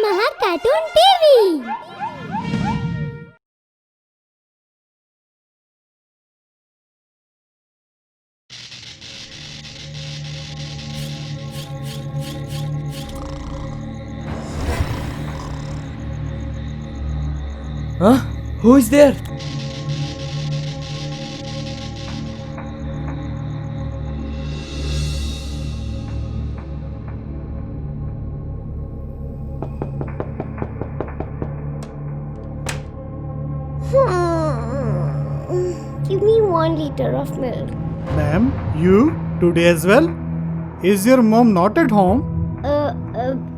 Maha Cartoon TV. Huh? Who is there? Give me 1 liter of milk. Ma'am, you today as well? Is your mom not at home?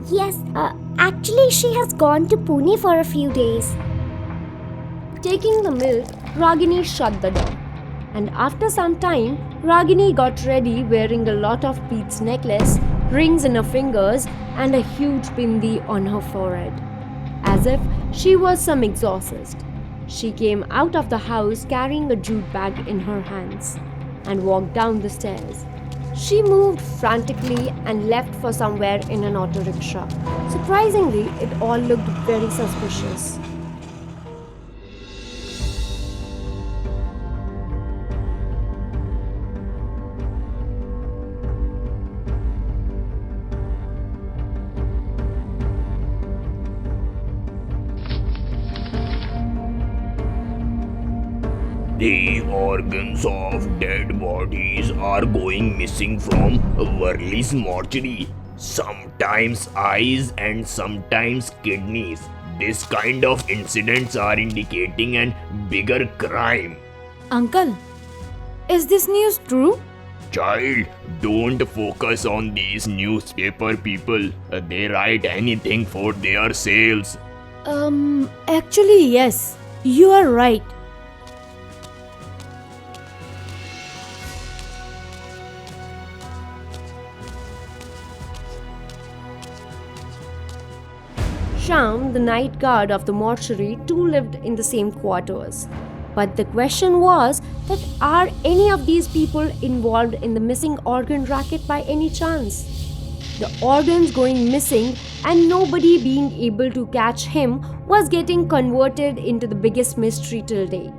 Yes. Actually, she has gone to Pune for a few days. Taking the milk, Ragini shut the door. And after some time, Ragini got ready wearing a lot of beads necklace, rings in her fingers, and a huge bindi on her forehead. As if she was some exorcist. She came out of the house carrying a jute bag in her hands and walked down the stairs. She moved frantically and left for somewhere in an auto rickshaw. Surprisingly, it all looked very suspicious. The organs of dead bodies are going missing from Worley's mortuary. Sometimes eyes and sometimes kidneys. This kind of incidents are indicating an bigger crime. Uncle, is this news true? Child, don't focus on these newspaper people. They write anything for their sales. Actually, yes. You are right. Sham, the night guard of the mortuary, too lived in the same quarters. But the question was that are any of these people involved in the missing organ racket by any chance? The organs going missing and nobody being able to catch him was getting converted into the biggest mystery till date.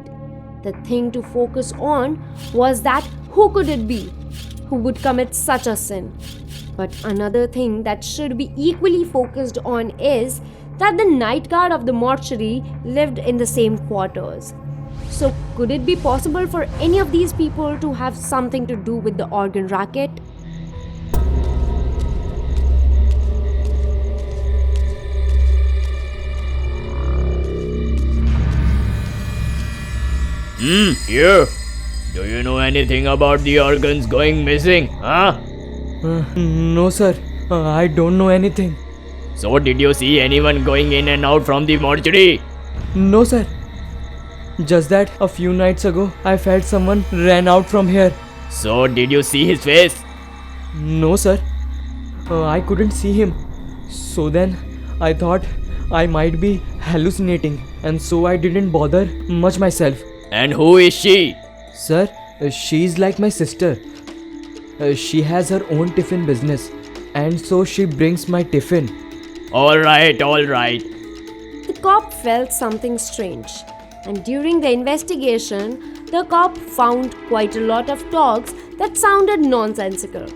The thing to focus on was that who could it be who would commit such a sin? But another thing that should be equally focused on is that the night guard of the mortuary lived in the same quarters. So could it be possible for any of these people to have something to do with the organ racket? Here. Do you know anything about the organs going missing, huh? No, sir. I don't know anything. So did you see anyone going in and out from the mortuary? No, sir. Just that a few nights ago, I felt someone ran out from here. So did you see his face? No, sir. I couldn't see him. So then, I thought I might be hallucinating, and so I didn't bother much myself. And who is she? Sir, she's like my sister. She has her own tiffin business, and so she brings my tiffin. Alright. The cop felt something strange, and during the investigation, the cop found quite a lot of talks that sounded nonsensical,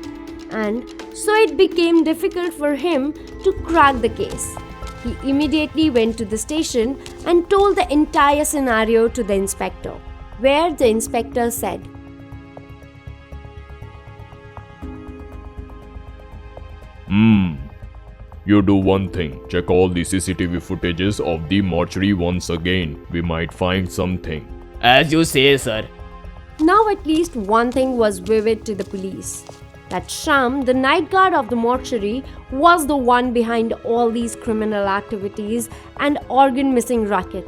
and so it became difficult for him to crack the case. He immediately went to the station and told the entire scenario to the inspector, where the inspector said, You do one thing, check all the CCTV footages of the mortuary once again. We might find something. As you say, sir. Now at least one thing was vivid to the police. That Sham, the night guard of the mortuary, was the one behind all these criminal activities and organ missing racket.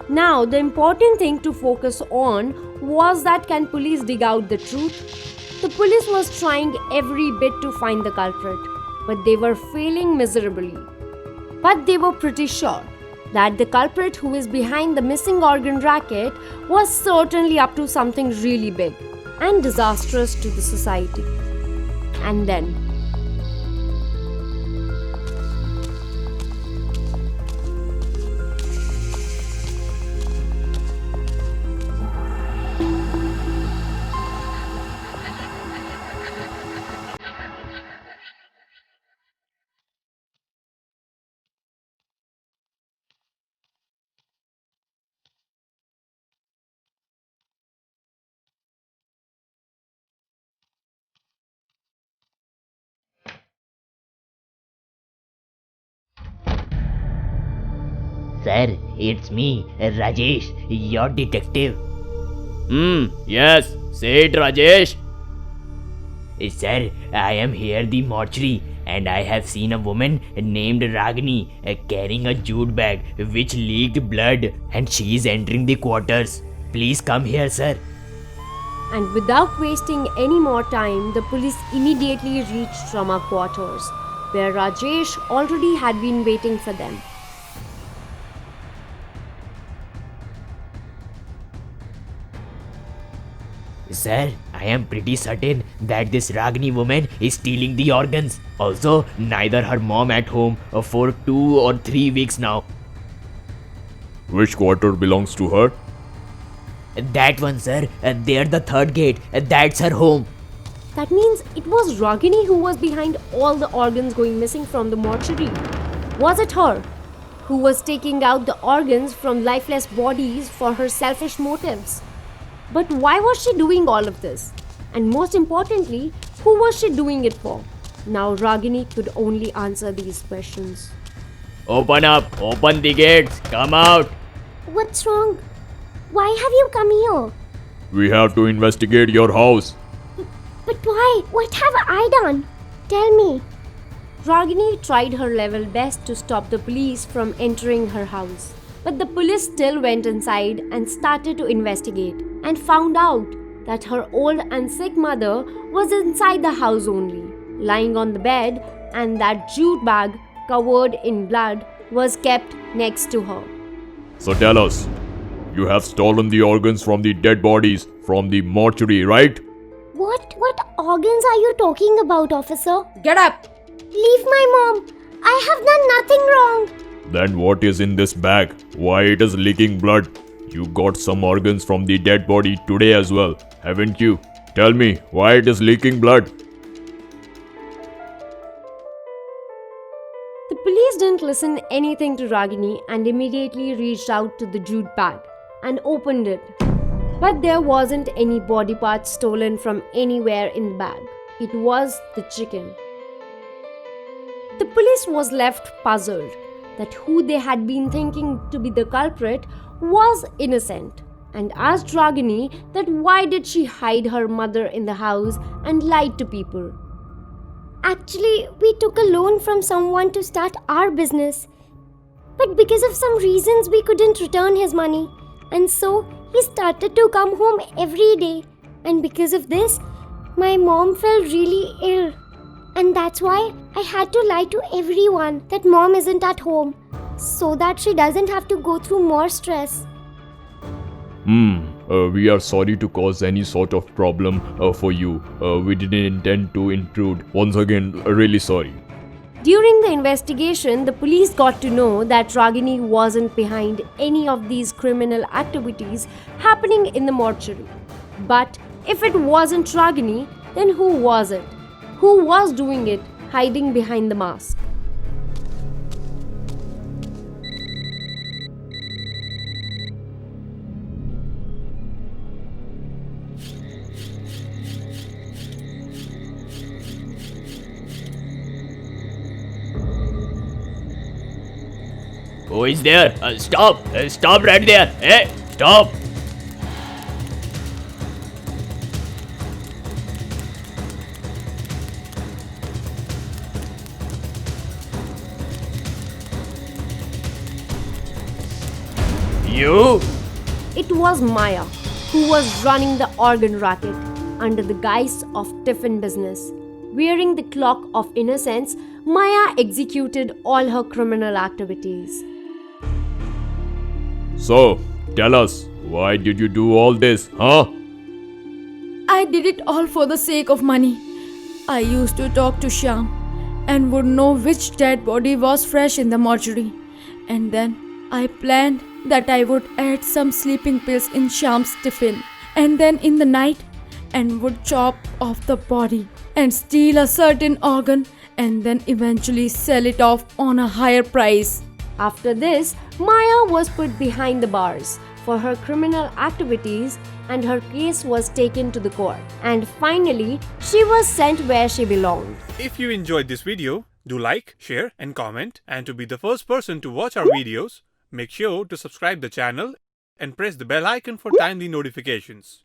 Now the important thing to focus on was that can police dig out the truth? The police was trying every bit to find the culprit, but they were failing miserably. But they were pretty sure that the culprit who is behind the missing organ racket was certainly up to something really big and disastrous to the society. And then Sir, it's me, Rajesh, your detective. Yes. Say it, Rajesh. Sir, I am here the mortuary and I have seen a woman named Ragini carrying a jute bag which leaked blood and she is entering the quarters. Please come here, sir. And without wasting any more time, the police immediately reached Rama quarters, where Rajesh already had been waiting for them. Sir, I am pretty certain that this Ragini woman is stealing the organs. Also, neither her mom at home for 2 or 3 weeks now. Which quarter belongs to her? That one, sir. There, the third gate. That's her home. That means it was Ragini who was behind all the organs going missing from the mortuary. Was it her who was taking out the organs from lifeless bodies for her selfish motives? But why was she doing all of this? And most importantly, who was she doing it for? Now Ragini could only answer these questions. Open up. Open the gates. Come out. What's wrong? Why have you come here? We have to investigate your house. But why? What have I done? Tell me. Ragini tried her level best to stop the police from entering her house. But the police still went inside and started to investigate and found out that her old and sick mother was inside the house only, lying on the bed, and that jute bag covered in blood was kept next to her. So tell us, you have stolen the organs from the dead bodies from the mortuary, right? What organs are you talking about, officer? Get up! Leave my mom. I have done nothing wrong. Then what is in this bag? Why it is leaking blood? You got some organs from the dead body today as well, haven't you? Tell me, why it is leaking blood? The police didn't listen anything to Ragini and immediately reached out to the jute bag and opened it. But there wasn't any body parts stolen from anywhere in the bag. It was the chicken. The police was left puzzled that who they had been thinking to be the culprit was innocent, and asked Ragini that why did she hide her mother in the house and lied to people. Actually, we took a loan from someone to start our business. But because of some reasons, we couldn't return his money. And so, he started to come home every day. And because of this, my mom fell really ill. And that's why I had to lie to everyone that mom isn't at home, so that she doesn't have to go through more stress. We are sorry to cause any sort of problem for you. We didn't intend to intrude. Once again, really sorry. During the investigation, the police got to know that Ragini wasn't behind any of these criminal activities happening in the mortuary. But if it wasn't Ragini, then who was it? Who was doing it, hiding behind the mask? Who is there? Stop! Stop right there! Hey! Stop! You? It was Maya, who was running the organ racket under the guise of tiffin business. Wearing the cloak of innocence, Maya executed all her criminal activities. So, tell us, why did you do all this, huh? I did it all for the sake of money. I used to talk to Shyam and would know which dead body was fresh in the mortuary. And then I planned that I would add some sleeping pills in Shyam's tiffin, and then in the night, and would chop off the body and steal a certain organ and then eventually sell it off on a higher price. After this, Maya was put behind the bars for her criminal activities and her case was taken to the court. And finally, she was sent where she belonged. If you enjoyed this video, do like, share and comment, and to be the first person to watch our videos, Make sure to subscribe the channel and press the bell icon for timely notifications.